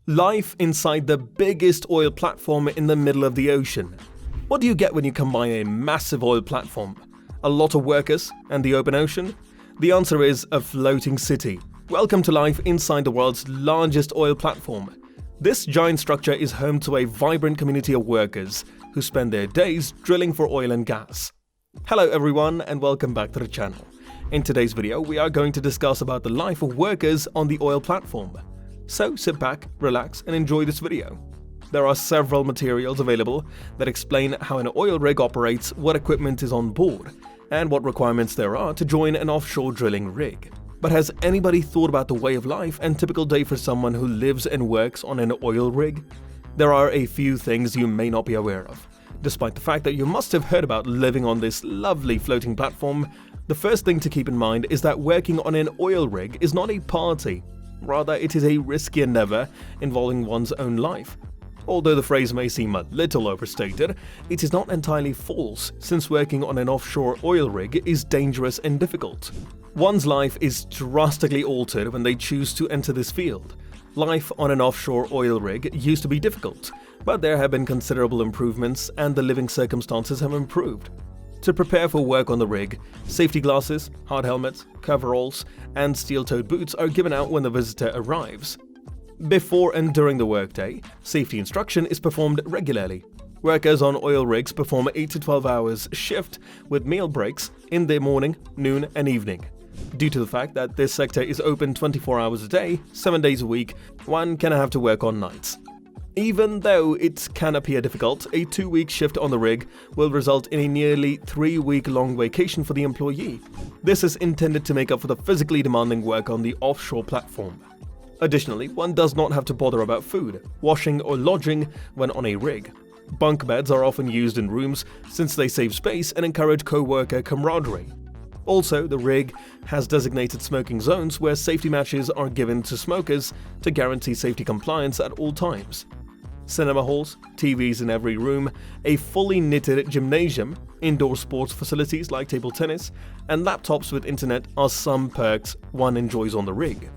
Life inside the biggest oil platform in the middle of the ocean. What do you get when you combine a massive oil platform, a lot of workers, and the open ocean? The answer is a floating city. Welcome to life inside the world's largest oil platform. This giant structure is home to a vibrant community of workers who spend their days drilling for oil and gas. Hello everyone and welcome back to the channel. In today's video, we are going to discuss about the life of workers on the oil platform. So sit back, relax and enjoy this video. There are several materials available that explain how an oil rig operates, what equipment is on board, and what requirements there are to join an offshore drilling rig. But has anybody thought about the way of life and typical day for someone who lives and works on an oil rig? There are a few things you may not be aware of. Despite the fact that you must have heard about living on this lovely floating platform, the first thing to keep in mind is that working on an oil rig is not a party. Rather, it is a risky endeavor involving one's own life. Although the phrase may seem a little overstated, it is not entirely false, since working on an offshore oil rig is dangerous and difficult. One's life is drastically altered when they choose to enter this field. Life on an offshore oil rig used to be difficult, but there have been considerable improvements and the living circumstances have improved. To prepare for work on the rig, safety glasses, hard helmets, coveralls, and steel-toed boots are given out when the visitor arrives. Before and during the workday, safety instruction is performed regularly. Workers on oil rigs perform 8 to 12 hours shift with meal breaks in the morning, noon, and evening. Due to the fact that this sector is open 24 hours a day, 7 days a week, one can have to work on nights. Even though it can appear difficult, a 2-week shift on the rig will result in a nearly 3-week-long vacation for the employee. This is intended to make up for the physically demanding work on the offshore platform. Additionally, one does not have to bother about food, washing, or lodging when on a rig. Bunk beds are often used in rooms since they save space and encourage co-worker camaraderie. Also, the rig has designated smoking zones where safety matches are given to smokers to guarantee safety compliance at all times. Cinema halls, TVs in every room, a fully knitted gymnasium, indoor sports facilities like table tennis, and laptops with internet are some perks one enjoys on the rig.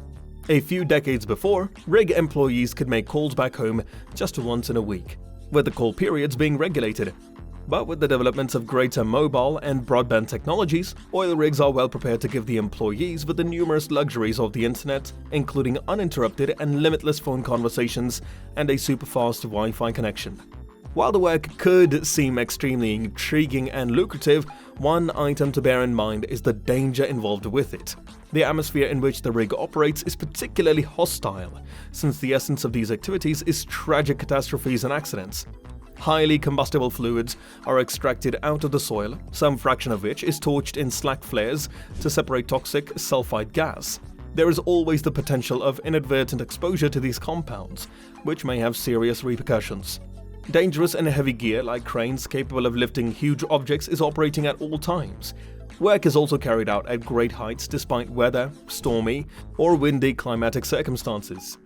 A few decades before, rig employees could make calls back home just once in a week, with the call periods being regulated. But with the developments of greater mobile and broadband technologies, oil rigs are well prepared to give the employees with the numerous luxuries of the internet, including uninterrupted and limitless phone conversations and a super-fast Wi-Fi connection. While the work could seem extremely intriguing and lucrative, one item to bear in mind is the danger involved with it. The atmosphere in which the rig operates is particularly hostile, since the essence of these activities is tragic catastrophes and accidents. Highly combustible fluids are extracted out of the soil, some fraction of which is torched in slack flares to separate toxic sulfide gas. There is always the potential of inadvertent exposure to these compounds, which may have serious repercussions. Dangerous and heavy gear like cranes capable of lifting huge objects is operating at all times. Work is also carried out at great heights despite weather, stormy, or windy climatic circumstances.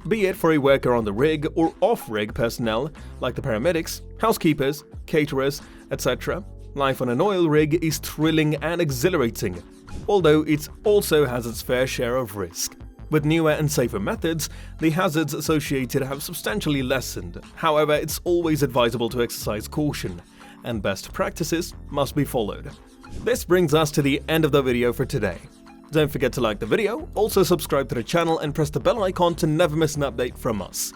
Be it for a worker on the rig or off-rig personnel like the paramedics, housekeepers, caterers, etc., life on an oil rig is thrilling and exhilarating, although it also has its fair share of risk. With newer and safer methods, the hazards associated have substantially lessened. However, it's always advisable to exercise caution, and best practices must be followed. This brings us to the end of the video for today. Don't forget to like the video, also subscribe to the channel and press the bell icon to never miss an update from us.